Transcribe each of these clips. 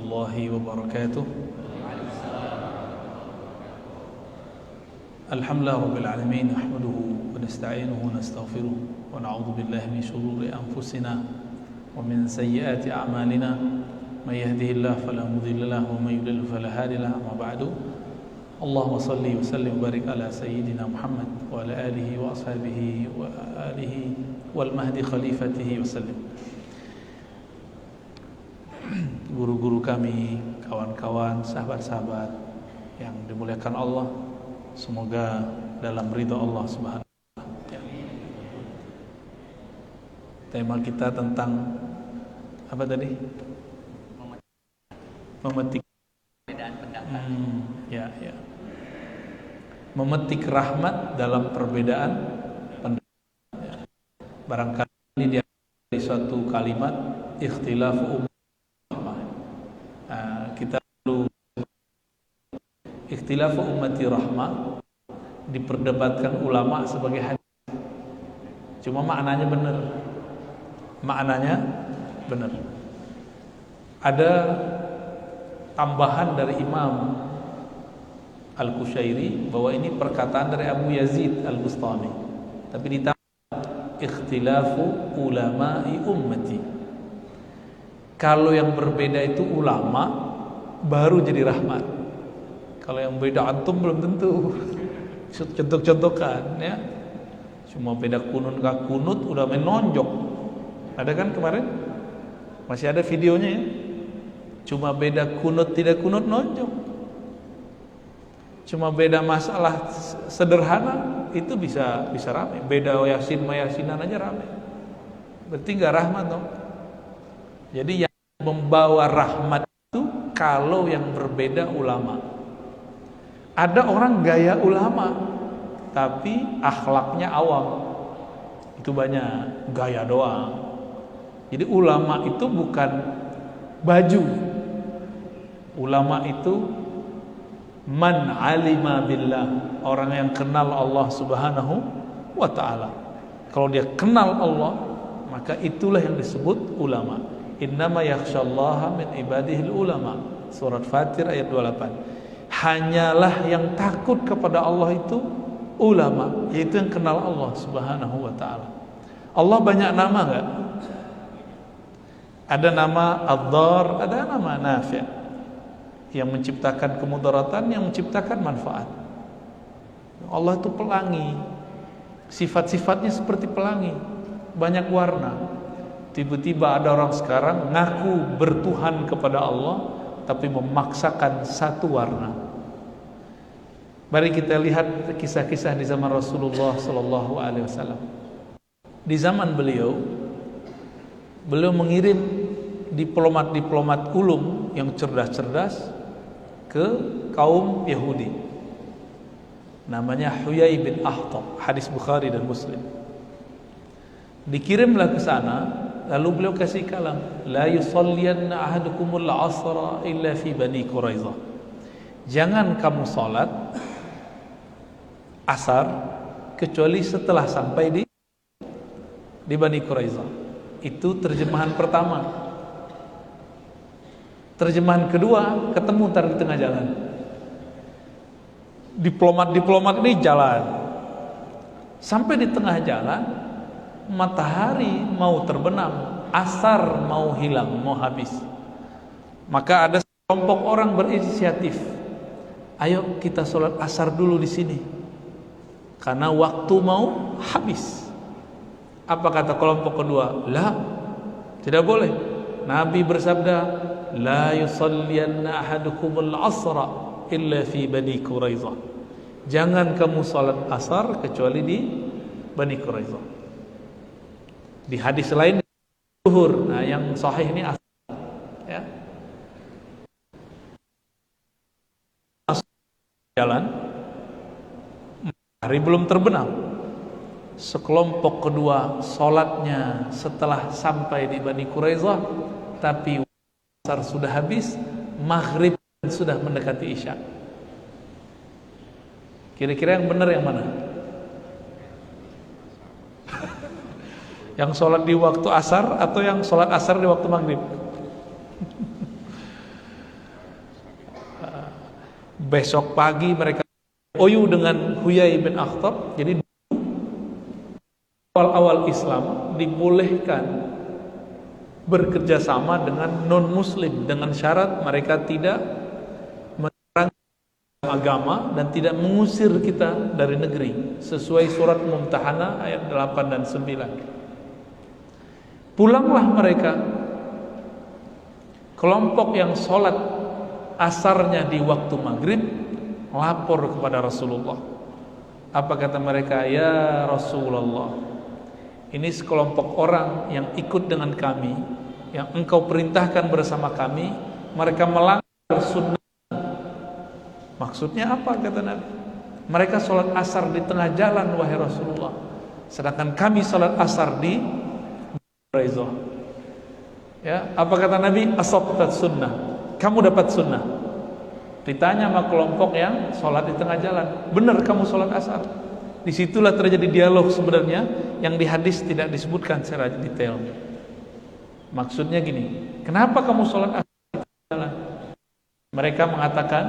warahmatullahi wabarakatuh. Alhamdulillah rabbil alamin, nahmaduhu wa nasta'inuhu wa nastaghfiruh wa na'udzu billahi min shururi anfusina wa min sayyiati a'malina. May yahdihillahu fala mudilla lahu wa may yudlil fala hadiya lahu. Amma ba'du. Allahumma salli wa sallim wa barik ala sayyidina Muhammad wa ala alihi wa ashabihi wa alihi wal mahdi khalifatihi wa sallim. Guru-guru kami, kawan-kawan, sahabat-sahabat yang dimuliakan Allah, semoga dalam ridha Allah Subhanahu wa ta'ala. Tema kita tentang apa tadi? Memetik perbedaan pendapat. Ya. Memetik rahmat dalam perbedaan pendapat. Ya. Barangkali dia di suatu kalimat ikhtilafu kita perlu ikhtilafu ummati rahmah diperdebatkan ulama sebagai hadis. Cuma maknanya benar. Ada tambahan dari Imam Al-Qushairi bahwa ini perkataan dari Abu Yazid Al-Bustami. Tapi ditambah ikhtilafu ulama'i ummati. Kalau yang berbeda itu ulama baru jadi rahmat. Kalau yang beda antum belum tentu. Contoh-contohkan ya. Cuma beda kunun ke kunut udah menonjok. Ada kan kemarin? Masih ada videonya ya. Cuma beda kunut tidak kunut nonjok. Cuma beda masalah sederhana itu bisa ramai. Beda yasinan aja ramai. Berarti enggak rahmat dong. Jadi yang membawa rahmat itu kalau yang berbeda ulama. Ada orang gaya ulama tapi akhlaknya awam. Itu banyak, gaya doang. Jadi ulama itu bukan baju. Ulama itu man alima billah, orang yang kenal Allah Subhanahu wa ta'ala. Kalau dia kenal Allah, maka itulah yang disebut ulama. Innama yakhsyallaha min ibadihil ulama. Surat Fatir ayat 28. Hanyalah yang takut kepada Allah itu ulama, yaitu yang kenal Allah Subhanahu wa ta'ala. Allah banyak nama enggak? Ada nama Ad-Dar, ada nama Nafi', yang menciptakan kemudaratan, yang menciptakan manfaat. Allah itu pelangi. Sifat-sifatnya seperti pelangi, banyak warna. Tiba-tiba ada orang sekarang ngaku bertuhan kepada Allah tapi memaksakan satu warna. Mari kita lihat kisah-kisah di zaman Rasulullah sallallahu alaihi wasallam. Di zaman beliau mengirim diplomat-diplomat ulung yang cerdas-cerdas ke kaum Yahudi. Namanya Huyai bin Akhtab, hadis Bukhari dan Muslim. Dikirimlah ke sana. Lalu beliau kasih kalam, la yusalliyanna ahadukumul asra illa fi Bani Quraizah. Jangan kamu salat asar kecuali setelah sampai di Bani Quraizah. Itu terjemahan pertama. Terjemahan kedua ketemu ntar di tengah jalan. Diplomat-diplomat ini jalan. Sampai di tengah jalan, matahari mau terbenam, asar mau hilang, mau habis. Maka ada sekelompok orang berinisiatif, ayo kita sholat asar dulu di sini, karena waktu mau habis. Apa kata kelompok kedua? Lah, tidak boleh. Nabi bersabda, la yusalliyanna ahadukumul asra illa fi Bani Quraizah. Jangan kamu sholat asar kecuali di Bani Quraizah. Di hadis lain zuhur. Nah, yang sahih ini asar, ya. Jalan, matahari belum terbenam. Sekelompok kedua sholatnya setelah sampai di Bani Quraizah, tapi asar sudah habis, maghrib sudah mendekati isya. Kira-kira yang benar yang mana? Yang sholat di waktu asar atau yang sholat asar di waktu maghrib? Besok pagi mereka OU dengan Huyai bin Akhtab. Jadi awal-awal Islam dibolehkan bekerja sama dengan non-muslim dengan syarat mereka tidak menyerang agama dan tidak mengusir kita dari negeri, sesuai surat Mumtahanah ayat 8 dan 9. Pulanglah mereka, kelompok yang sholat asarnya di waktu maghrib lapor kepada Rasulullah. Apa kata mereka? Ya Rasulullah, ini sekelompok orang yang ikut dengan kami, yang engkau perintahkan bersama kami, mereka melanggar sunnah. Maksudnya apa kata Nabi? Mereka sholat asar di tengah jalan wahai Rasulullah, sedangkan kami sholat asar di Quraidah. Ya, apa kata Nabi? Asabtat sunnah, kamu dapat sunnah. Ditanya sama kelompok yang sholat di tengah jalan, benar kamu sholat asar. Disitulah terjadi dialog sebenarnya yang di hadis tidak disebutkan secara detail. Maksudnya gini, kenapa kamu sholat asar di tengah jalan? Mereka mengatakan,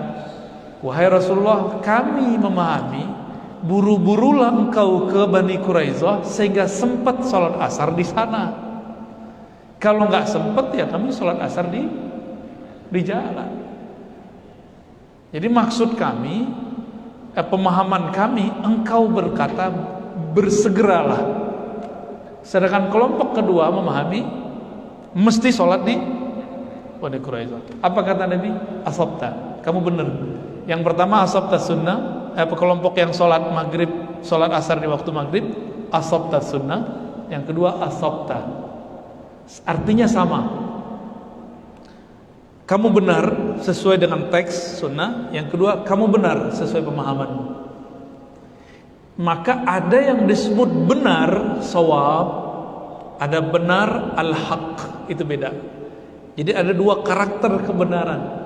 wahai Rasulullah, kami memahami buru-burulah engkau ke Bani Quraidah sehingga sempat sholat asar di sana. Kalau nggak sempat ya kami sholat asar di jalan. Jadi maksud kami, pemahaman kami, engkau berkata bersegeralah. Sedangkan kelompok kedua memahami mesti sholat di Bani Quraidah. Apa kata Nabi? Asabta, kamu benar. Yang pertama asabta sunnah, kelompok yang sholat maghrib, sholat asar di waktu maghrib, asabta sunnah. Yang kedua asabta, artinya sama. Kamu benar sesuai dengan teks sunnah. Yang kedua, kamu benar sesuai pemahamanmu. Maka ada yang disebut benar shawab, ada benar al-haq, itu beda. Jadi ada dua karakter kebenaran.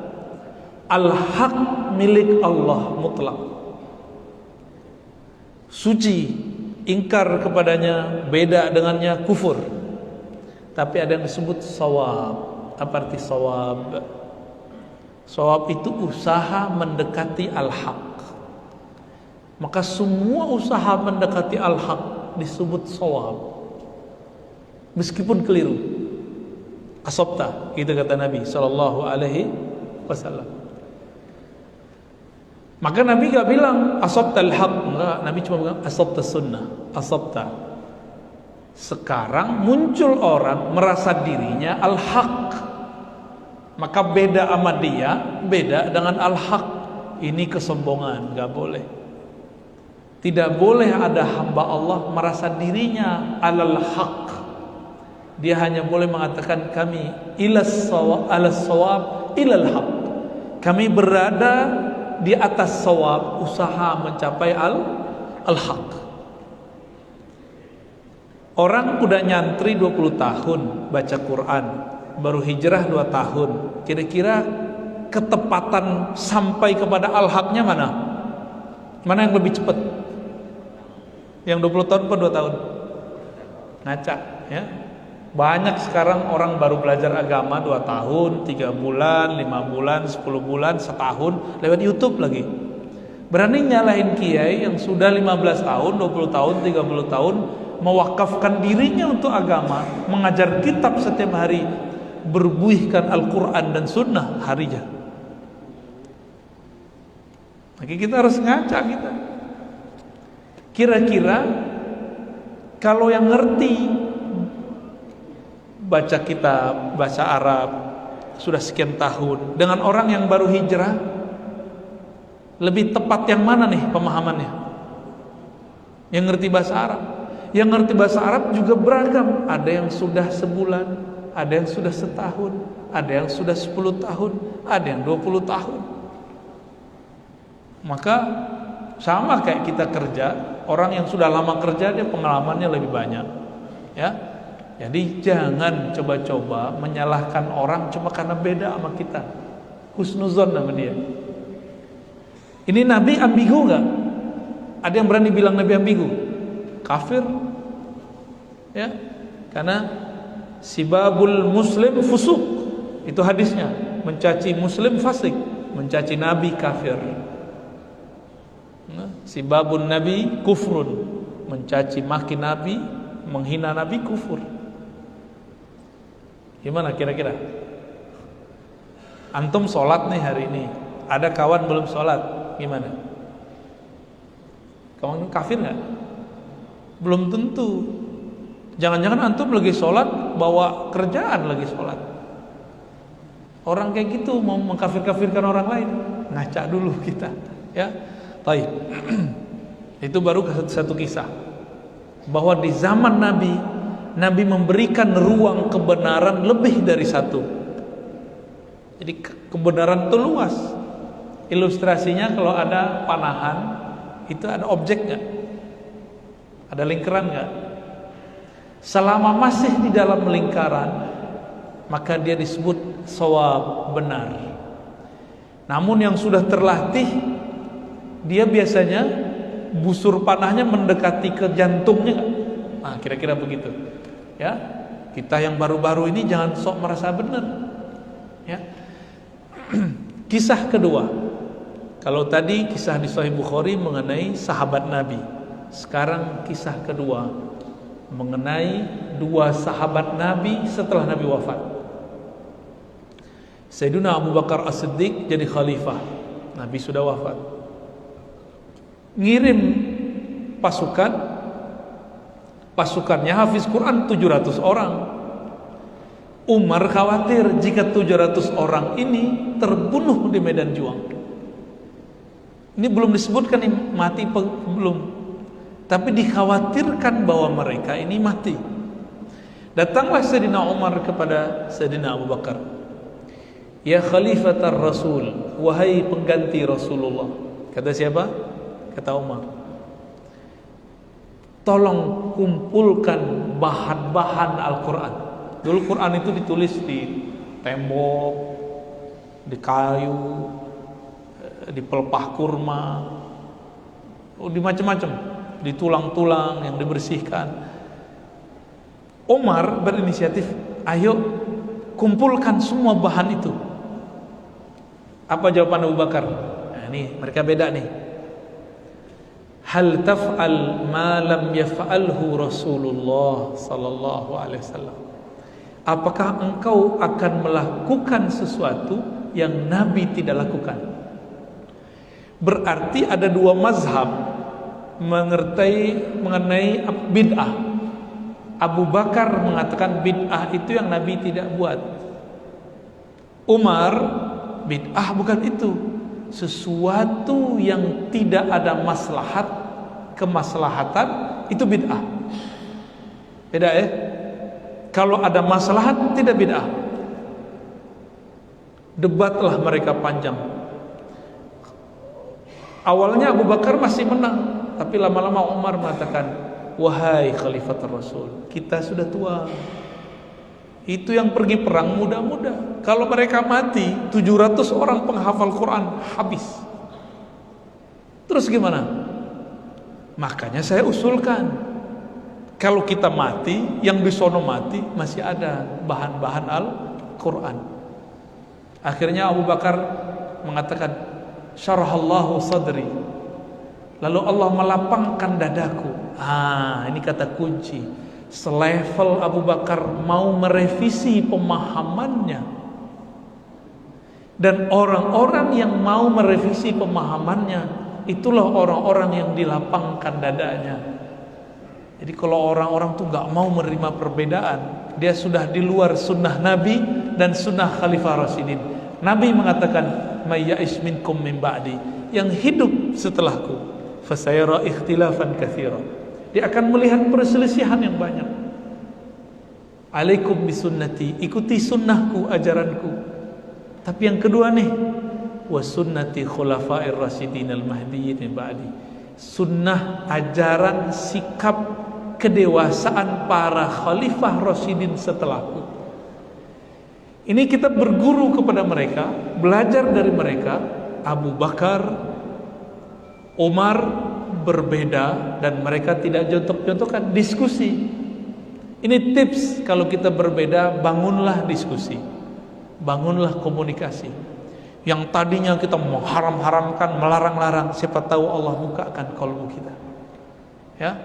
Al-haq milik Allah mutlak, suci, ingkar kepadanya, beda dengannya kufur. Tapi ada yang disebut shawab. Apa arti shawab? Shawab itu usaha mendekati al-haq. Maka semua usaha mendekati al-haq disebut shawab, meskipun keliru. Asabta, itu kata Nabi sallallahu alaihi wasallam. Maka Nabi gak bilang asabta al-haq, enggak. Nabi cuma bilang asabta sunnah, asabta. Sekarang muncul orang merasa dirinya al-haq, maka beda sama dia, beda dengan al-haq. Ini kesombongan, gak boleh. Tidak boleh ada hamba Allah merasa dirinya al-haq. Dia hanya boleh mengatakan kami ilas sawab ilal haq. Kami berada di atas sawab, usaha mencapai al-haq. Orang udah nyantri 20 tahun baca Quran, baru hijrah 2 tahun. Kira-kira ketepatan sampai kepada al-haqnya mana? Mana yang lebih cepat? Yang 20 tahun atau 2 tahun? Ngaca, ya. Banyak sekarang orang baru belajar agama 2 tahun, 3 bulan, 5 bulan, 10 bulan, setahun, lewat YouTube lagi. Berani nyalahin kiai yang sudah 15 tahun, 20 tahun, 30 tahun, mewakafkan dirinya untuk agama, mengajar kitab setiap hari, berbuihkan Al-Quran dan Sunnah harinya. Maka kita harus ngaca kita. Kira-kira kalau yang ngerti baca kitab, baca Arab sudah sekian tahun, dengan orang yang baru hijrah, lebih tepat yang mana nih pemahamannya? Yang ngerti bahasa Arab. Yang ngerti bahasa Arab juga beragam. Ada yang sudah sebulan, ada yang sudah setahun, ada yang sudah 10 tahun, ada yang 20 tahun. Maka sama kayak kita kerja, orang yang sudah lama kerja dia pengalamannya lebih banyak. Ya. Jadi jangan coba-coba menyalahkan orang cuma karena beda sama kita. Husnuzon nama dia. Ini Nabi ambigu enggak? Ada yang berani bilang Nabi ambigu? Kafir, ya, karena sibabul muslim fusuk, itu hadisnya. Mencaci muslim fasik, mencaci Nabi kafir. Sibabun Nabi kufrun, mencaci maki Nabi, menghina Nabi kufur. Gimana kira-kira? Antum sholat nih hari ini, ada kawan belum sholat, gimana? Kawan kafir nggak? Belum tentu. Jangan-jangan antum lagi sholat, bawa kerjaan lagi sholat. Orang kayak gitu mau mengkafir-kafirkan orang lain, ngaca dulu kita, ya. Baik. Itu baru satu kisah. Bahwa di zaman Nabi, Nabi memberikan ruang kebenaran lebih dari satu. Jadi kebenaran itu luas. Ilustrasinya kalau ada panahan, itu ada objek nggak? Ada lingkaran nggak? Selama masih di dalam lingkaran, maka dia disebut shawab, benar. Namun yang sudah terlatih, dia biasanya busur panahnya mendekati ke jantungnya. Nah, kira-kira begitu. Ya, kita yang baru-baru ini jangan sok merasa benar. Ya. Kisah kedua. Kalau tadi kisah di Sahih Bukhari mengenai sahabat Nabi, sekarang kisah kedua mengenai dua sahabat Nabi setelah Nabi wafat. Sayyidina Abu Bakar As-Siddiq jadi khalifah. Nabi sudah wafat. Ngirim pasukannya hafiz Quran 700 orang. Umar khawatir jika 700 orang ini terbunuh di medan juang. Ini belum disebutkan nih, mati belum, tapi dikhawatirkan bahwa mereka ini mati. Datanglah Sayyidina Umar kepada Sayyidina Abu Bakar, ya Khalifatar Rasul, wahai pengganti Rasulullah. Kata siapa? Kata Umar, tolong kumpulkan bahan-bahan Al-Quran. Dulu Quran itu ditulis di tembok, di kayu, di pelepah kurma, di macam-macam, di tulang-tulang yang dibersihkan. Umar berinisiatif, ayo kumpulkan semua bahan itu. Apa jawaban Abu Bakar? Nah, ini mereka beda nih. Hal taf'al ma lam yaf'alhu Rasulullah sallallahu alaihi wasallam. Apakah engkau akan melakukan sesuatu yang Nabi tidak lakukan? Berarti ada dua mazhab mengenai bid'ah. Abu Bakar mengatakan bid'ah itu yang Nabi tidak buat. Umar, bid'ah bukan itu. Sesuatu yang tidak ada maslahat, kemaslahatan, itu bid'ah. Beda ya? Kalau ada maslahat, tidak bid'ah. Debatlah mereka panjang. Awalnya Abu Bakar masih menang, tapi lama-lama Umar mengatakan, wahai Khalifatul Rasul, kita sudah tua. Itu yang pergi perang muda-muda. Kalau mereka mati, 700 orang penghafal Quran habis. Terus gimana? Makanya saya usulkan, kalau kita mati, yang di sono mati, masih ada bahan-bahan Al-Quran. Akhirnya Abu Bakar mengatakan, syarahallahu sadri, lalu Allah melapangkan dadaku. Ini kata kunci. Selevel Abu Bakar mau merevisi pemahamannya, dan orang-orang yang mau merevisi pemahamannya, itulah orang-orang yang dilapangkan dadanya. Jadi kalau orang-orang tuh gak mau menerima perbedaan, dia sudah di luar sunnah Nabi dan sunnah Khalifah Rasyidin. Nabi mengatakan, may ya'ish minkum min ba'di, yang hidup setelahku, fasayara ikhtilafan katsira, dia akan melihat perselisihan yang banyak. Alaikum bisunnati, ikuti sunnahku, ajaranku. Tapi yang kedua nih, wa sunnati khulafair rasyidin al-mahdiyyin min ba'di, sunnah, ajaran, sikap, kedewasaan para khalifah rasyidin setelahku. Ini kita berguru kepada mereka, belajar dari mereka. Abu Bakar, Umar berbeda, dan mereka tidak jontok-jontokan, diskusi. Ini tips, kalau kita berbeda, bangunlah diskusi, bangunlah komunikasi. Yang tadinya kita mengharam-haramkan, melarang-larang, siapa tahu Allah bukakan kalbu kita. Ya,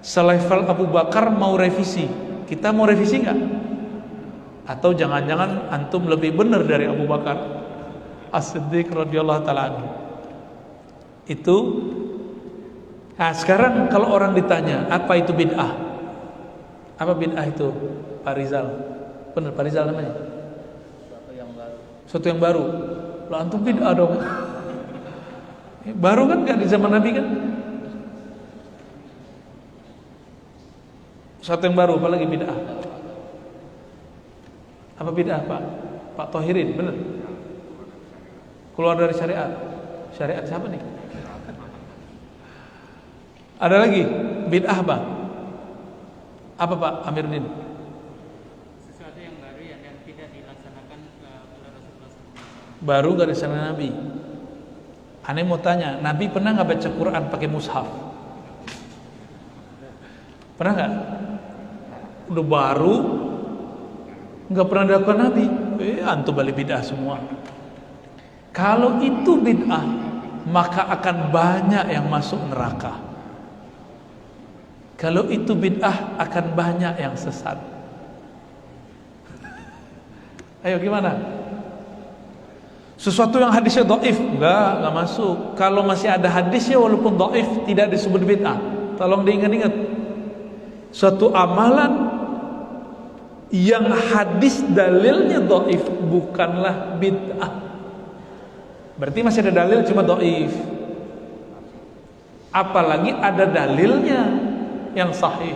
selevel Abu Bakar mau revisi, kita mau revisi nggak? Atau jangan-jangan antum lebih benar dari Abu Bakar As-Siddiq radhiyallahu taala anhu? Itu. Nah, sekarang kalau orang ditanya apa itu bid'ah, apa bid'ah itu, Pak Rizal? Benar Pak Rizal namanya? Suatu yang baru. Lah antum bid'ah dong. Baru kan gak di zaman Nabi kan? Suatu yang baru, apalagi bid'ah? Apa bid'ah Pak? Pak Thohirin, benar? Keluar dari syariat. Syariat siapa nih? Ada lagi bid'ah Pak? Apa Pak Amiruddin? Sesuatu yang baru yang tidak dilaksanakan oleh Rasulullah. Baru gak disana Nabi. Aneh mau tanya, Nabi pernah gak baca Quran pakai mushaf? Pernah gak? Udah baru, gak pernah dilakukan Nabi. Antum balik bid'ah semua. Kalau itu bid'ah, maka akan banyak yang masuk neraka. Kalau itu bid'ah, akan banyak yang sesat. Ayo gimana? Sesuatu yang hadisnya dhaif, enggak masuk. Kalau masih ada hadisnya walaupun dhaif, tidak disebut bid'ah. Tolong diingat-ingat. Suatu amalan yang hadis dalilnya dhaif bukanlah bid'ah. Berarti masih ada dalil cuma dhaif. Apalagi ada dalilnya yang sahih.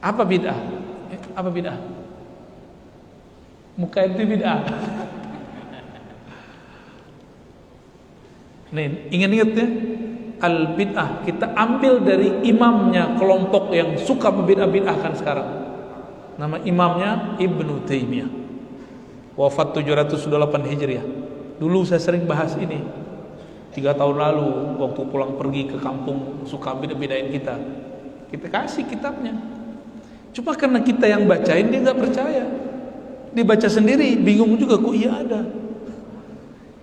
Apa bid'ah? Apa bid'ah? Muka itu bid'ah. Nih, ingat-ingat ya, al bid'ah kita ambil dari imamnya kelompok yang suka membid'ah-bid'ahkan sekarang. Nama imamnya Ibnu Taimiyah. Wafat 708 Hijriah. Dulu saya sering bahas ini. 3 tahun lalu waktu pulang pergi ke kampung suka beda-bedain kita kasih kitabnya. Cuma karena kita yang bacain dia nggak percaya, dia baca sendiri bingung juga kok iya ada.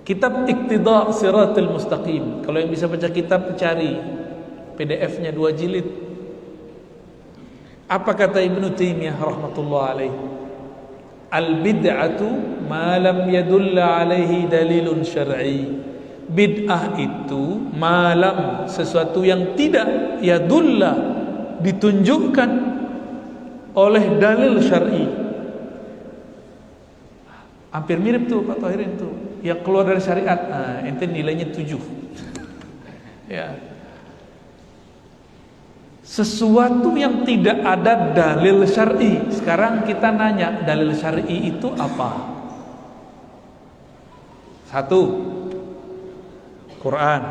Kitab Iqtida Siratal Mustaqim, kalau yang bisa baca kitab cari PDF-nya 2 jilid. Apa kata Ibnu Taimiyah rahmatullah alaih? Al bid'atu ma lam yadulla alaihi dalilun syar'i. Bid'ah itu malam sesuatu yang tidak yadulla ditunjukkan oleh dalil syar'i. Hampir mirip tuh Pak Thohirin tuh, yang keluar dari syariat. Nah, ente nilainya 7. Ya. Sesuatu yang tidak ada dalil syar'i. Sekarang kita nanya, dalil syar'i itu apa? 1, Quran.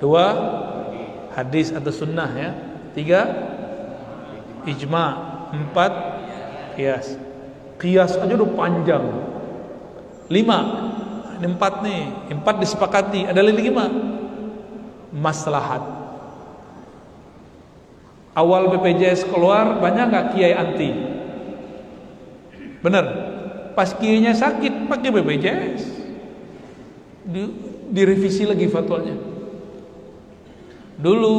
2, hadis atau sunnah ya. 3, ijma. 4, qiyas. Qiyas aja udah panjang. 5, ini 4 nih. 4 disepakati. Ada lagi 5, maslahat. Awal BPJS keluar, banyak gak kiai anti? Bener. Pas kiainya sakit pakai BPJS, direvisi lagi fatwanya. Dulu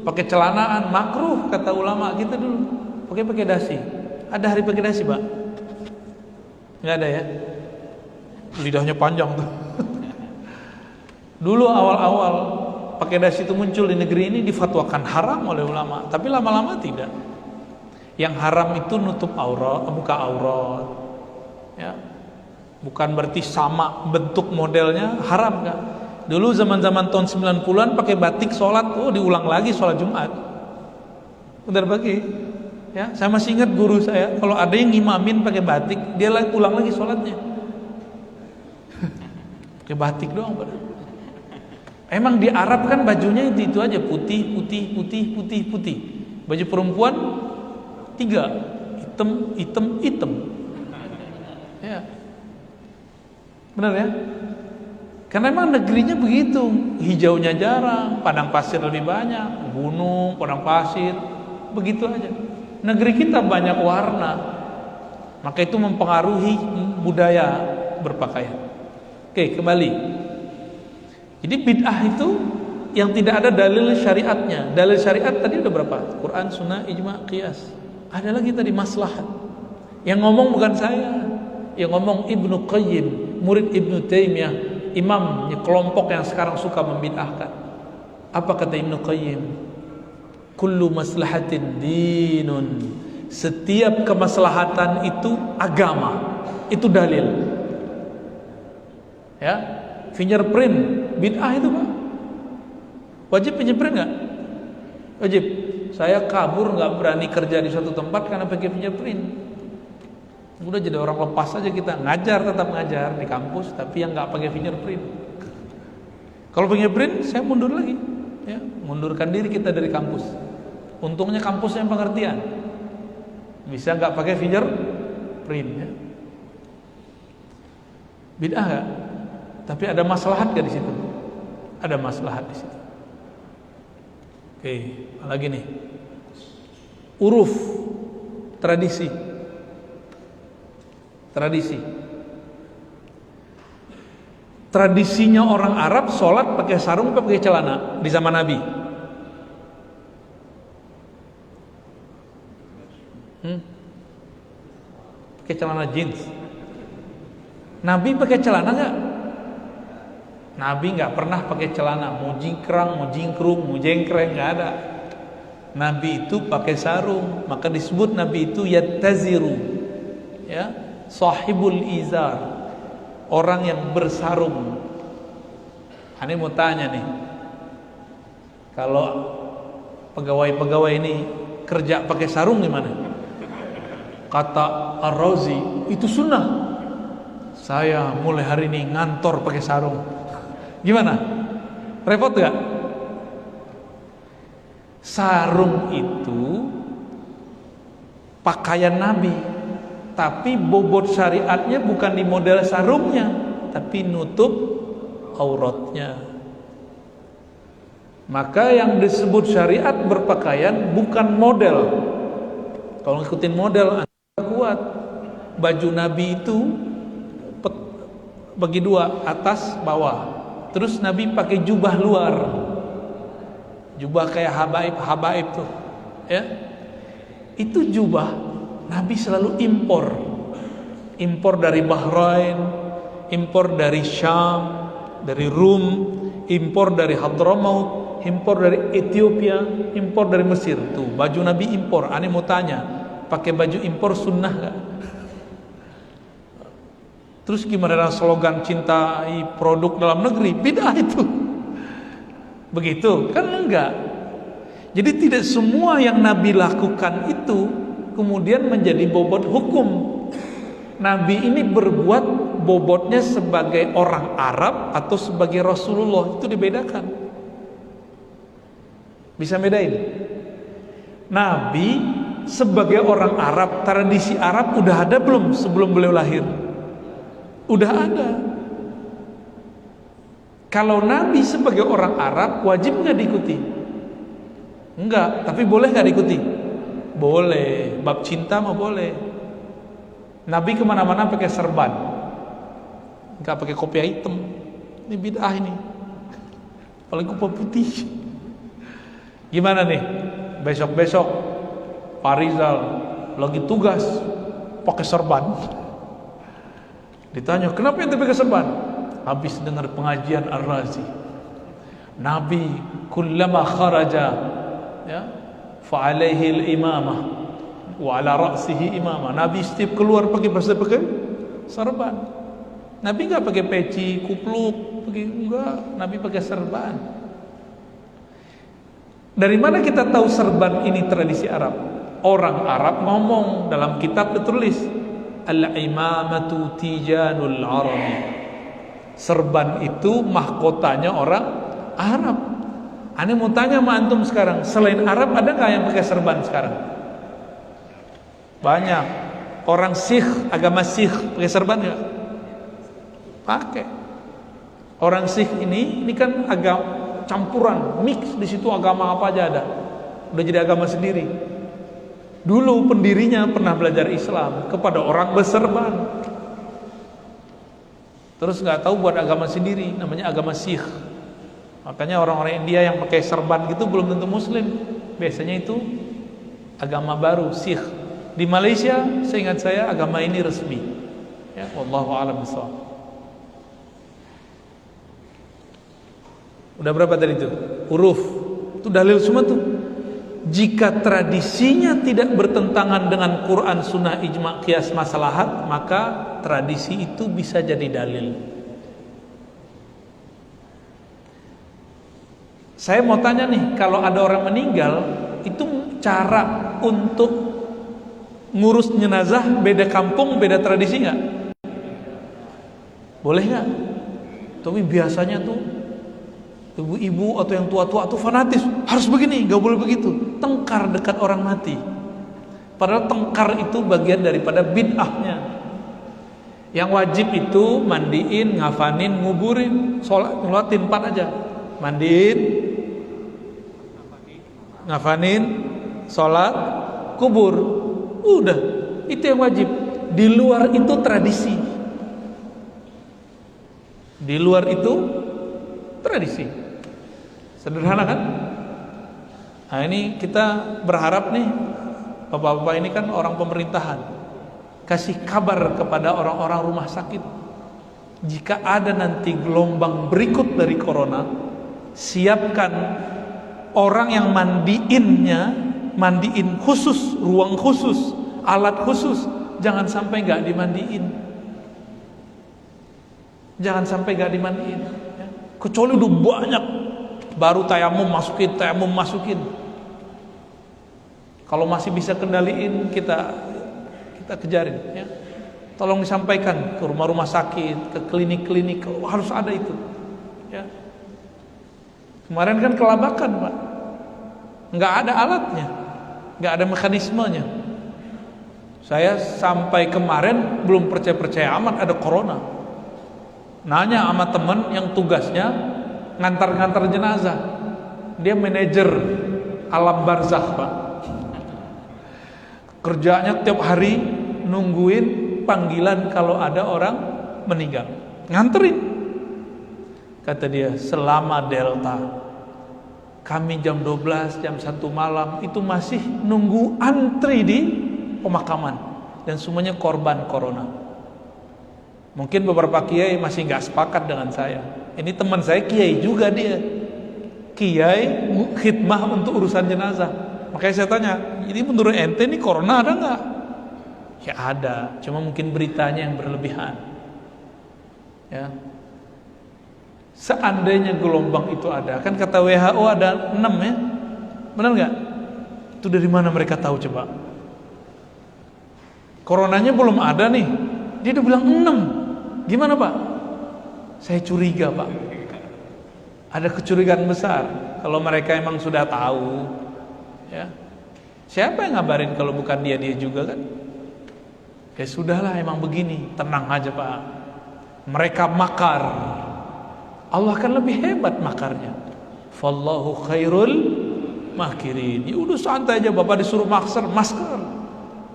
pakai celanaan makruh kata ulama kita dulu. Pakai dasi. Ada hari pakai dasi, Pak? Enggak ada ya? Lidahnya panjang tuh. Dulu awal-awal pakai dasi itu muncul di negeri ini difatwakan haram oleh ulama, tapi lama-lama tidak. Yang haram itu nutup aurat, buka aurat. Ya. Bukan berarti sama bentuk modelnya haram kan? Dulu zaman-zaman tahun 90-an pakai batik sholat, diulang lagi sholat Jumat. Bentar pagi. Ya, saya masih ingat guru saya, kalau ada yang ngimamin pakai batik, dia ulang lagi sholatnya. Pakai batik doang, Pak. Emang di Arab kan bajunya itu aja, putih. Baju perempuan 3, hitam. Ya. Benar ya? Karena memang negerinya begitu, hijaunya jarang, padang pasir lebih banyak, gunung, padang pasir, begitu aja. Negeri kita banyak warna, maka itu mempengaruhi budaya berpakaian. Oke, kembali. Jadi bid'ah itu yang tidak ada dalil syariatnya. Dalil syariat tadi udah berapa? Quran, sunnah, ijma, qiyas. Ada lagi tadi maslahat. Yang ngomong bukan saya, yang ngomong Ibnu Qayyim, murid Ibnu Taimiyah, imamnya kelompok yang sekarang suka membid'ahkan. Apa kata Ibnu Qayyim? Kullu maslahatin dinun. Setiap kemaslahatan itu agama, itu dalil. Ya, fingerprint bid'ah itu Pak. Wajib fingerprint nggak? Wajib. Saya kabur nggak berani kerja di suatu tempat karena pakai fingerprint. Udah jadi orang lepas aja kita, ngajar tetap ngajar di kampus, tapi yang nggak pakai fingerprint. Kalau fingerprint, saya mundur lagi, ya, mundurkan diri kita dari kampus. Untungnya kampus yang pengertian, bisa nggak pakai fingerprint. Ya. Bid'ah nggak? Tapi ada maslahat nggak di situ? Ada maslahat di situ. Oke, lagi nih, uruf, tradisi. Tradisinya orang Arab sholat pakai sarung atau pakai celana di zaman Nabi? Pakai celana jeans. Nabi pakai celana nggak? Nabi nggak pernah pakai celana, mau jingkrang, mau jingkrung, mau jengkreng, nggak ada. Nabi itu pakai sarung, maka disebut Nabi itu yattaziru, ya, sahibul izar, orang yang bersarung. Ani mau tanya nih, kalau pegawai-pegawai ini kerja pakai sarung gimana? Kata Ar-Razi, itu sunnah. Saya mulai hari ini ngantor pakai sarung. Gimana? Repot gak? Sarung itu pakaian Nabi, tapi bobot syariatnya bukan di model sarungnya, tapi nutup auratnya. Maka yang disebut syariat berpakaian bukan model. Kalau ngikutin model Anda kuat. Baju Nabi itu bagi dua, atas bawah. Terus Nabi pakai jubah luar, jubah kayak habaib tuh, ya. Itu jubah Nabi selalu impor dari Bahrain, impor dari Syam, dari Rum, impor dari Hadramaut, impor dari Ethiopia, impor dari Mesir. Tuh baju Nabi impor. Aneh mau tanya, pakai baju impor sunnah gak? Terus gimana slogan cintai produk dalam negeri? Bid'ah itu. Begitu? Kan enggak. Jadi tidak semua yang Nabi lakukan itu kemudian menjadi bobot hukum. Nabi ini berbuat bobotnya sebagai orang Arab atau sebagai Rasulullah, itu dibedakan. Bisa bedain? Nabi sebagai orang Arab, tradisi Arab udah ada belum sebelum beliau lahir? Udah ada. Kalau Nabi sebagai orang Arab wajib nggak diikuti? Enggak, tapi boleh nggak diikuti? Boleh. Bab cinta mah boleh. Nabi kemana-mana pakai serban, nggak pakai kopiah hitam. Ini bid'ah ini. Apalagi kopiah putih. Gimana nih? Besok-besok Pak Rizal lagi tugas pakai serban. Ditanya, kenapa ente pakai serban? Habis dengar pengajian Ar-Razi. Nabi kullama kharaja, ya, fa alaihi al-imamah wa ala ra'sihi imamah. Nabi setiap keluar pakai serban. Nabi enggak pakai peci, kupluk, enggak. Nabi pakai serban. Dari mana kita tahu serban ini tradisi Arab? Orang Arab ngomong, dalam kitab tertulis, al-imamatu tijanul arabi. Serban itu mahkotanya orang Arab. Aneh mau tanya sama antum sekarang, selain Arab ada nggak yang pakai serban sekarang? Banyak. Orang Sikh, agama Sikh pakai serban nggak? Pakai. Orang Sikh ini kan agama campuran, mix, di situ agama apa aja ada. Udah jadi agama sendiri. Dulu pendirinya pernah belajar Islam kepada orang berserban. terus nggak tahu buat agama sendiri, namanya agama Sikh. Makanya orang-orang India yang pakai serban gitu belum tentu Muslim, biasanya itu agama baru Sikh. Di Malaysia, seingat saya agama ini resmi. Ya, wallahu a'lam bishawab. Udah berapa tadi itu? Huruf. Itu dalil semua tuh. Jika tradisinya tidak bertentangan dengan Quran, Sunnah, Ijma, Qiyas, Maslahat, maka tradisi itu bisa jadi dalil. Saya mau tanya nih, kalau ada orang meninggal, itu cara untuk ngurus jenazah beda kampung, beda tradisi nggak? Boleh nggak? Tapi biasanya tuh ibu-ibu atau yang tua-tua tuh fanatis, harus begini, nggak boleh begitu. Tengkar dekat orang mati. Padahal tengkar itu bagian daripada bid'ahnya. Yang wajib itu mandiin, ngafanin, nguburin, ngelatin 4 aja. Mandiin, ngafanin, sholat, kubur. Udah, itu yang wajib. Di luar itu tradisi. Di luar itu tradisi. Sederhana kan? Nah ini kita berharap nih, bapak-bapak ini kan orang pemerintahan, kasih kabar kepada orang-orang rumah sakit, jika ada nanti gelombang berikut dari corona, siapkan orang yang mandiin khusus, ruang khusus, alat khusus, jangan sampai nggak dimandiin. Jangan sampai nggak dimandiin. Ya. Kecuali udah banyak, baru tayamum masukin. Kalau masih bisa kendaliin, kita kejarin. Ya. Tolong disampaikan ke rumah-rumah sakit, ke klinik-klinik, harus ada itu. Ya. Kemarin kan kelabakan, Pak, nggak ada alatnya, nggak ada mekanismenya. Saya sampai kemarin belum percaya amat ada corona. Nanya sama temen yang tugasnya ngantar-ngantar jenazah, dia manajer alam barzakh, Pak. Kerjanya tiap hari nungguin panggilan kalau ada orang meninggal, nganterin. Kata dia, selama Delta kami jam 12, jam 1 malam itu masih nunggu antri di pemakaman, dan semuanya korban corona. Mungkin beberapa kiai masih nggak sepakat dengan saya. Ini teman saya kiai juga, dia kiai khidmah untuk urusan jenazah. Makanya saya tanya, ini menurut ente ini corona ada nggak? Ya ada, cuma mungkin beritanya yang berlebihan. Ya. Seandainya gelombang itu ada, kan kata WHO ada 6 ya, benar nggak? Itu dari mana mereka tahu coba? Coronanya belum ada nih, dia udah bilang 6. Gimana Pak? Saya curiga Pak, ada kecurigaan besar. Kalau mereka emang sudah tahu, ya siapa yang ngabarin kalau bukan dia juga kan? Ya sudahlah, emang begini, tenang aja Pak. Mereka makar, Allah kan lebih hebat makarnya. Fallahu khairul makirin. Ya udah santai aja, Bapak disuruh masker,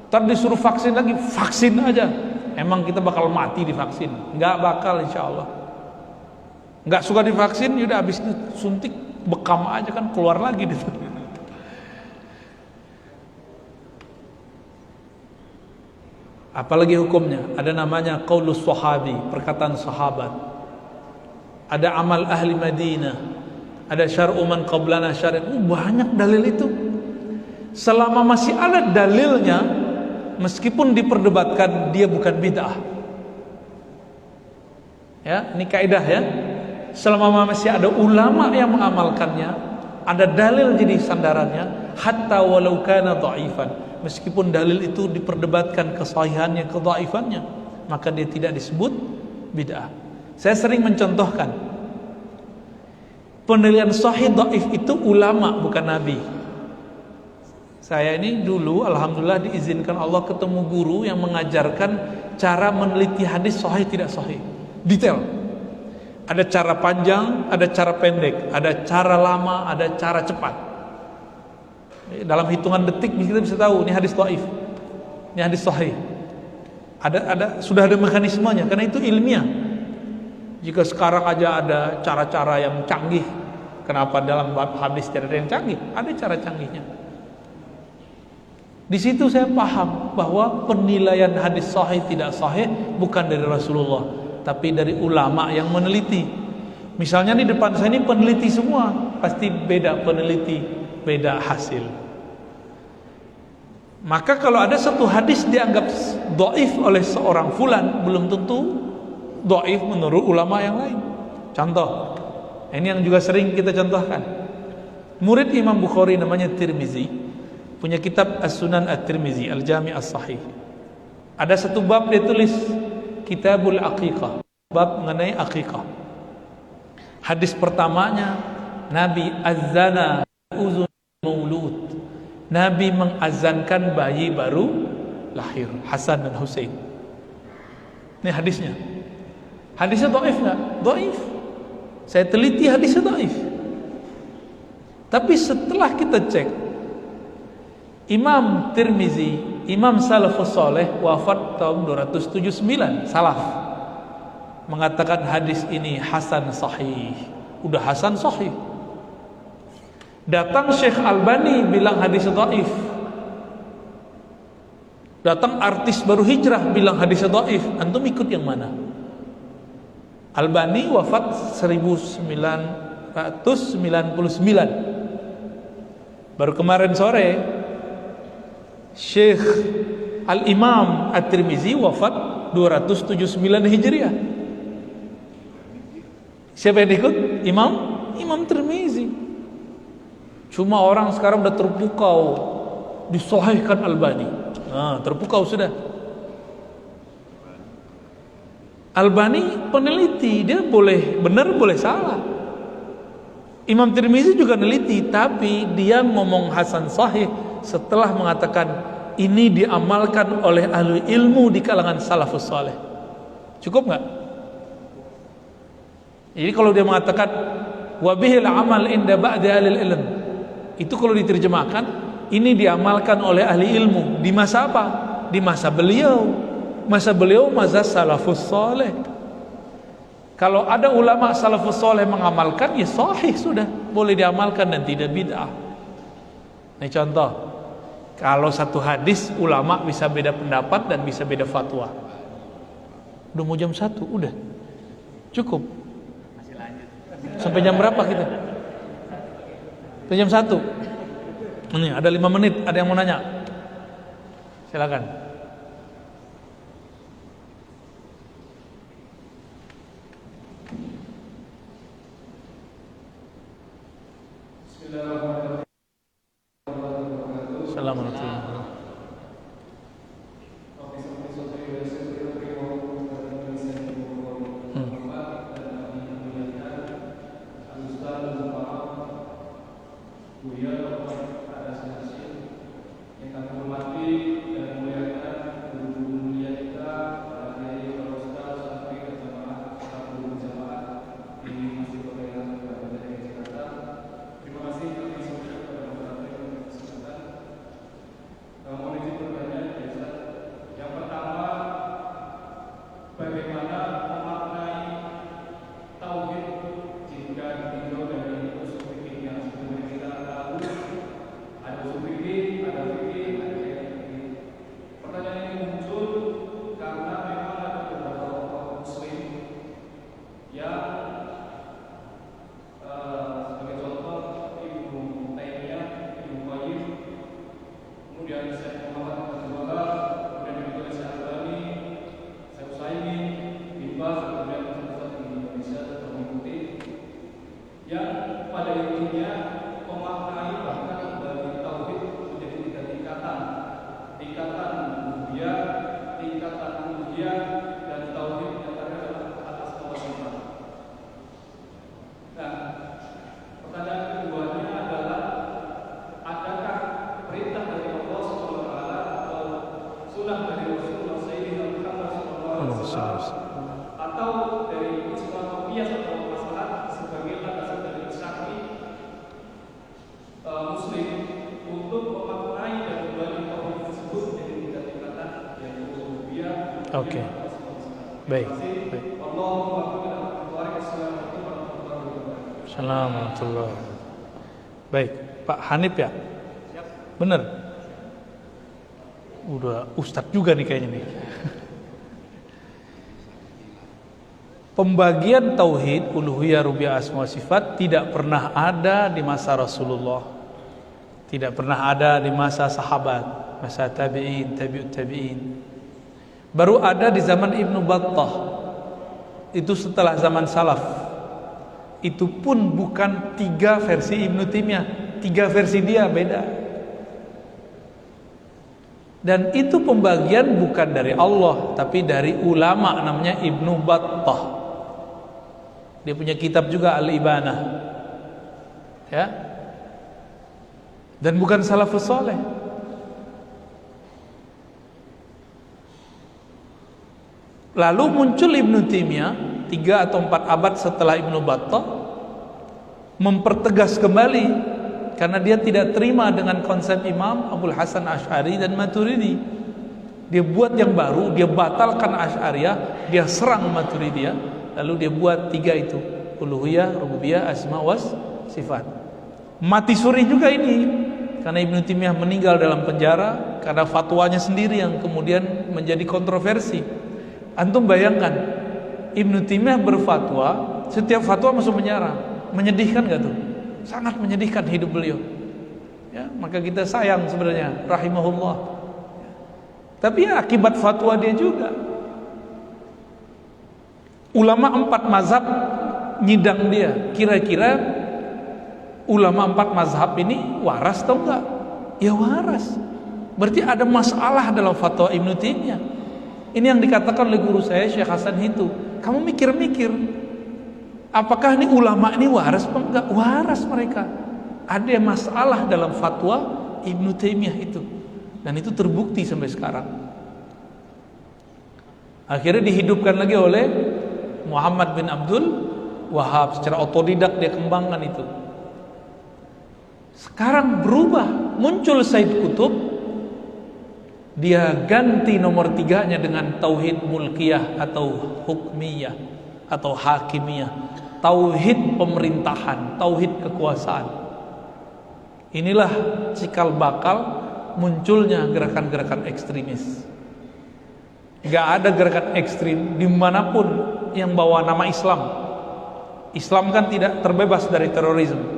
ntar disuruh vaksin lagi, vaksin aja. Emang kita bakal mati divaksin? Nggak bakal, insya Allah. Nggak suka divaksin, yaudah habis itu suntik bekam aja kan, keluar lagi gitu. Apalagi hukumnya? Ada namanya qaulus sahabi, perkataan sahabat. Ada amal ahli Madinah, ada syar'u man qablana syar'u. Banyak dalil itu. Selama masih ada dalilnya, meskipun diperdebatkan, dia bukan bid'ah. Ya, ini kaidah ya. Selama masih ada ulama yang mengamalkannya, ada dalil jadi sandarannya, hatta walau kana dha'ifan, meskipun dalil itu diperdebatkan kesahihannya, kedhaifannya, maka dia tidak disebut bid'ah. Saya sering mencontohkan, penilaian sahih dhaif itu ulama, bukan nabi. Saya ini dulu alhamdulillah diizinkan Allah ketemu guru yang mengajarkan cara meneliti hadis sahih tidak sahih, detail. Ada cara panjang, ada cara pendek, ada cara lama, ada cara cepat. Dalam hitungan detik kita bisa tahu ini hadis dhaif, ini hadis sahih. Sudah ada mekanismenya, karena itu ilmiah. Jika sekarang aja ada cara-cara yang canggih, kenapa dalam bab hadis tidak ada yang canggih? Ada cara canggihnya. Di situ saya paham bahwa penilaian hadis sahih tidak sahih bukan dari Rasulullah, tapi dari ulama yang meneliti. Misalnya di depan saya ini peneliti semua, pasti beda peneliti, beda hasil. Maka kalau ada satu hadis dianggap dhaif oleh seorang fulan, belum tentu dhaif menurut ulama yang lain. Contoh, ini yang juga sering kita contohkan. Murid Imam Bukhari namanya Tirmizi, punya kitab As-Sunan At-Tirmizi, Al-Jami' As-Sahih. Ada satu bab dia tulis Kitabul Aqiqah, bab mengenai aqiqah. Hadis pertamanya, Nabi azana uzun maulud. Nabi mengazankan bayi baru lahir, Hasan dan Husain. Ini hadisnya. Hadisnya dhaif enggak? Dhaif. Saya teliti hadisnya dhaif. Tapi setelah kita cek, Imam Tirmizi, Imam Salafus Saleh wafat tahun 279, salaf, mengatakan hadis ini hasan sahih. Udah hasan sahih. Datang Syekh Albani bilang hadis dhaif. Datang artis baru hijrah bilang hadis dhaif. Antum ikut yang mana? Albani wafat 1999. Baru kemarin sore Syekh Al-Imam At-Tirmizi wafat 279 Hijriah. Siapa yang ikut? Imam Tirmizi. Cuma orang sekarang udah terpukau disahihkan Albani. Terpukau sudah. Albani peneliti, dia boleh benar boleh salah. Imam Tirmizi juga neliti, tapi dia ngomong hasan sahih setelah mengatakan ini diamalkan oleh ahli ilmu di kalangan salafus saleh. Cukup nggak? Jadi kalau dia mengatakan wabihil amal inda ba'di ahli ilm, itu kalau diterjemahkan ini diamalkan oleh ahli ilmu di masa apa? Di masa beliau. Masa beliau masa salafus saleh. Kalau ada ulama salafus saleh mengamalkan, ya sahih sudah, boleh diamalkan dan tidak bid'ah. Ini contoh. Kalau satu hadis ulama bisa beda pendapat dan bisa beda fatwa. Udah mau jam 1, udah cukup. Masih lanjut. Sampai jam berapa kita? Sampai jam 1. Ini ada 5 menit. Ada yang mau nanya? Silakan. Assalamualaikum. Oke. Baik. Assalamualaikum warahmatullahi wabarakatuh. Baik, Pak Hanif ya? Bener? Udah ustadz juga nih kayaknya nih. Pembagian tauhid uluhiyah rububiyah asma wa sifat tidak pernah ada di masa Rasulullah. Tidak pernah ada di masa sahabat, masa tabi'in, tabi'ut tabi'in. Baru ada di zaman Ibnu Battah. Itu setelah zaman salaf. Itu pun bukan 3 versi Ibnu Taimiyah, 3 versi dia beda. Dan itu pembagian bukan dari Allah, tapi dari ulama namanya Ibnu Battah. Dia punya kitab juga Al-Ibanah. Ya. Dan bukan salafus saleh. Lalu muncul Ibnu Taimiyah 3 atau 4 abad setelah Ibnu Battah mempertegas kembali, karena dia tidak terima dengan konsep Imam Abul Hasan Asy'ari dan Maturidi. Dia buat yang baru, dia batalkan Asy'ariyah, dia serang Maturidiyah, lalu dia buat 3 itu, uluhiyah, rububiyah, asma was sifat. Mati suri juga ini, karena Ibnu Taimiyah meninggal dalam penjara karena fatwanya sendiri yang kemudian menjadi kontroversi. Antum bayangkan, Ibnu Taimiyah berfatwa, setiap fatwa masuk penjara. Menyedihkan gak tuh? Sangat menyedihkan hidup beliau. Ya, maka kita sayang sebenarnya, rahimahullah. Tapi ya akibat fatwa dia juga. Ulama 4 mazhab nyidang dia. Kira-kira ulama 4 mazhab ini waras atau enggak? Ya waras. Berarti ada masalah dalam fatwa Ibnu Taimiyah. Ini yang dikatakan oleh guru saya Syekh Hasan itu. Kamu mikir-mikir, apakah ini ulama ini waras atau enggak? Waras mereka. Ada masalah dalam fatwa Ibnu Taimiyah itu. Dan itu terbukti sampai sekarang. Akhirnya dihidupkan lagi oleh Muhammad bin Abdul Wahab. Secara otodidak dia kembangkan itu. Sekarang berubah, muncul Said Qutb. Dia ganti nomor 3-nya dengan tauhid mulkiyah atau hukmiyah atau hakimiyah, tauhid pemerintahan, tauhid kekuasaan. Inilah cikal bakal munculnya gerakan-gerakan ekstremis. Gak ada gerakan ekstrim dimanapun yang bawa nama Islam. Islam kan tidak terbebas dari terorisme.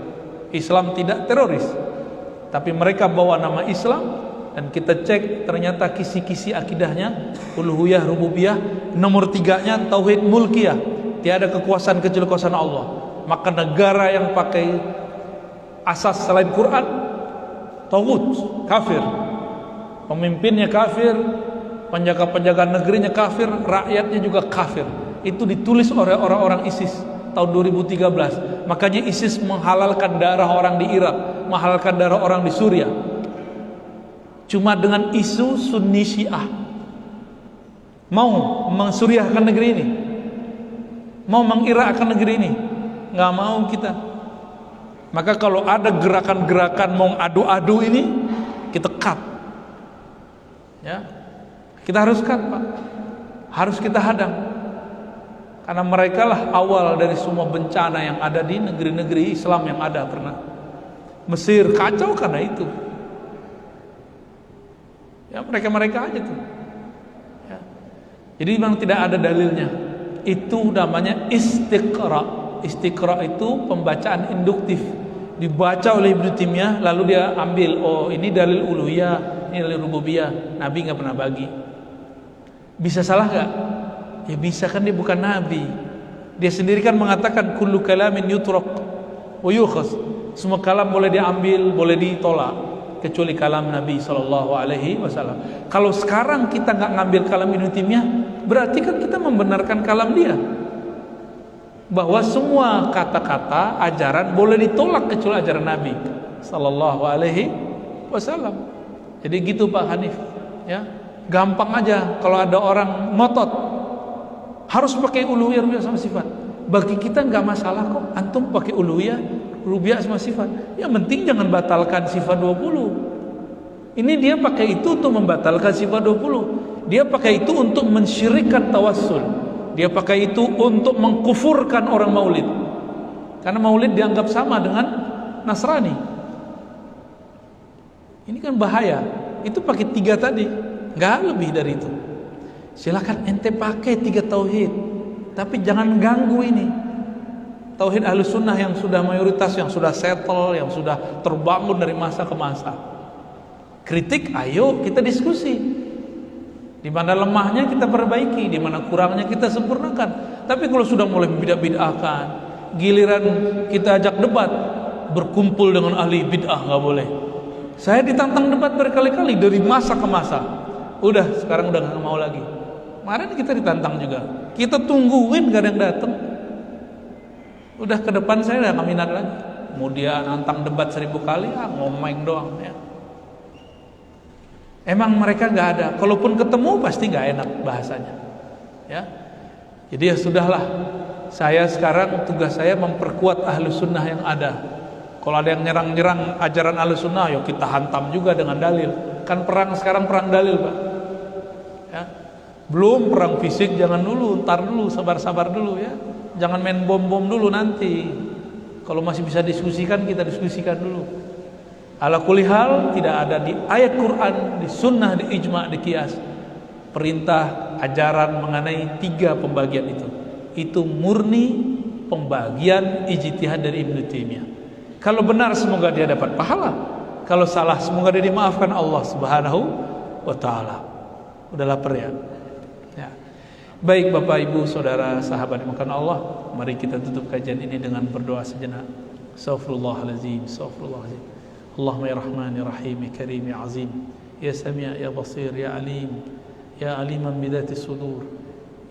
Islam tidak teroris, tapi mereka bawa nama Islam. Dan kita cek ternyata kisi-kisi akidahnya uluhiyah rububiyah, nomor 3-nya tauhid mulkiyah, tiada kekuasaan kecuali kekuasaan Allah. Maka negara yang pakai asas selain Quran taghut, kafir, pemimpinnya kafir, penjaga-penjaga negerinya kafir, rakyatnya juga kafir. Itu ditulis oleh orang-orang ISIS tahun 2013. Makanya ISIS menghalalkan darah orang di Irak, menghalalkan darah orang di Suriah. Cuma dengan isu Sunni Syiah mau mensuriahkan negeri ini, mau mengirakkan negeri ini, nggak mau kita. Maka kalau ada gerakan-gerakan mau adu-adu ini, kita cut. Ya, kita harus cut, Pak. Harus kita hadang. Karena mereka lah awal dari semua bencana yang ada di negeri-negeri Islam yang ada pernah. Mesir kacau karena itu. Ya mereka-mereka aja tuh. Ya. Jadi memang tidak ada dalilnya. Itu namanya istiqra. Istiqra itu pembacaan induktif. Dibaca oleh Ibnu Taimiyah, lalu dia ambil, oh ini dalil uluhiyah, ini dalil rububiyah. Nabi nggak pernah bagi. Bisa salah nggak? Ya bisa, kan dia bukan Nabi. Dia sendiri kan mengatakan kullu kalamin yutraq wa yukhas. Semua kalam boleh diambil, boleh ditolak, kecuali kalam Nabi SAW. Kalau sekarang kita nggak ngambil kalam Ibnu Taimiyah, berarti kan kita membenarkan kalam dia, bahwa semua kata-kata ajaran boleh ditolak kecuali ajaran Nabi SAW. Jadi gitu Pak Hanif, ya gampang aja. Kalau ada orang ngotot harus pakai uluhiyah rububiyah sama sifat, bagi kita nggak masalah kok. Antum pakai uluhiyah rububiyah sama sifat, yang penting jangan batalkan sifat 20. Ini dia pakai itu untuk membatalkan sifat 20. Dia pakai itu untuk mensyirikkan tawassul. Dia pakai itu untuk mengkufurkan orang maulid. Karena maulid dianggap sama dengan Nasrani. Ini kan bahaya. Itu pakai 3 tadi, nggak lebih dari itu. Silakan ente pakai 3 tauhid, tapi jangan ganggu ini tauhid Ahlus Sunnah yang sudah mayoritas, yang sudah settle, yang sudah terbangun dari masa ke masa. Kritik, ayo kita diskusi. Di mana lemahnya kita perbaiki, di mana kurangnya kita sempurnakan. Tapi kalau sudah mulai bid'ah-bid'ahkan, giliran kita ajak debat, berkumpul dengan ahli bid'ah nggak boleh. Saya ditantang debat berkali-kali dari masa ke masa. Udah, sekarang udah nggak mau lagi. Kemarin kita ditantang juga. Kita tungguin gak ada yang datang. Udah ke depan saya udah gak minat lagi. Mau dia nantang debat 1000 kali, ngomong doang ya. Emang mereka nggak ada. Kalaupun ketemu pasti nggak enak bahasanya. Ya. Jadi ya sudahlah. Saya sekarang tugas saya memperkuat Ahlus Sunnah yang ada. Kalau ada yang nyerang-nyerang ajaran Ahlus Sunnah, yuk kita hantam juga dengan dalil. Kan perang sekarang perang dalil, Pak. Ya. Belum perang fisik, jangan dulu, ntar dulu, sabar-sabar dulu ya. Jangan main bom-bom dulu nanti. Kalau masih bisa diskusikan, kita diskusikan dulu. Ala kulli hal, tidak ada di ayat Quran, di sunnah, di ijma', di qiyas perintah ajaran mengenai 3 pembagian itu. Itu murni pembagian ijtihad dari Ibnu Taimiyah. Kalau benar semoga dia dapat pahala. Kalau salah semoga dia dimaafkan Allah Subhanahu wa taala. Udah lapar ya? Ya. Baik Bapak Ibu Saudara sahabat dimakan Allah, mari kita tutup kajian ini dengan berdoa sejenak. Astaghfirullahalazim, astaghfirullahalazim. Allahumma ya Rahman ya Rahim ya Karim ya Azim ya Sami' ya Basir ya Alim ya Aliman bidhati sudur,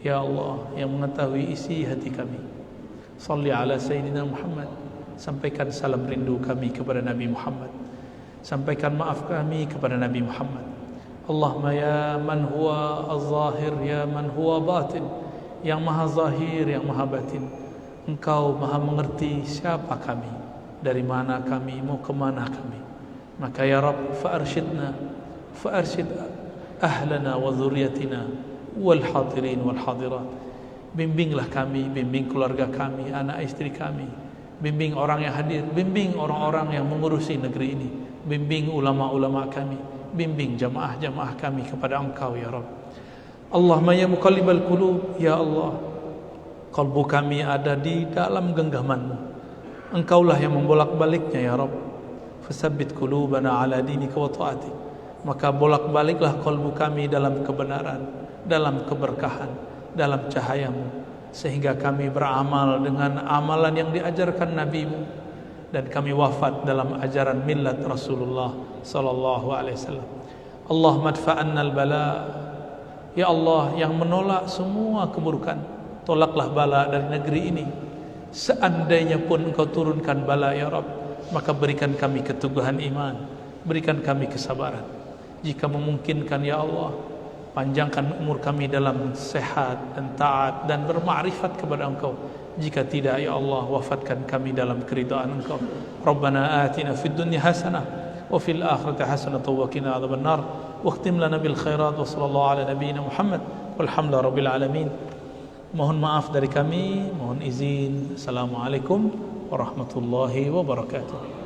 ya Allah yang mengetahui isi hati kami. Salli ala Sayyidina Muhammad. Sampaikan salam rindu kami kepada Nabi Muhammad. Sampaikan maaf kami kepada Nabi Muhammad. Allahumma ya man huwa az-zahir ya man huwa batin, yang maha zahir yang maha batin, Engkau maha mengerti siapa kami, dari mana kami, mau kemana kami. Maka ya Rabb fa'arsyidna, fa'arsyid ahlana wa dhurriyyatina wal hadirin wal hadirat. Bimbinglah kami, bimbing keluarga kami, anak istri kami, bimbing orang yang hadir, bimbing orang-orang yang mengurusi negeri ini, bimbing ulama-ulama kami, bimbing jamaah-jamaah kami kepada Engkau ya Rabb. Allahumma ya muqallibal qulub, ya Allah, kalbu kami ada di dalam genggaman-Mu. Engkaulah yang membolak-baliknya ya Rabb. Fasabbit qulubana ala dinika wa ta'atik. Maka bolak-baliklah kalbu kami dalam kebenaran, dalam keberkahan, dalam cahaya-Mu, sehingga kami beramal dengan amalan yang diajarkan Nabi-Mu, dan kami wafat dalam ajaran millat Rasulullah sallallahu alaihi wasallam. Allahumma adfa'anna al-bala. Ya Allah yang menolak semua keburukan, tolaklah bala dari negeri ini. Seandainya pun Engkau turunkan bala ya Rabb, maka berikan kami keteguhan iman, berikan kami kesabaran. Jika memungkinkan ya Allah, panjangkan umur kami dalam sehat dan taat dan bermakrifat kepada Engkau. Jika tidak ya Allah, wafatkan kami dalam keridhaan Engkau. Rabbana atina fid dunya hasanah wa fil akhirati hasanah wa qina adzabannar. Waqtim lana bil khairat wa sallallahu ala nabiyyina Muhammad walhamdulillahi rabbil alamin. Mohon maaf dari kami, mohon izin. Assalamualaikum warahmatullahi wabarakatuh.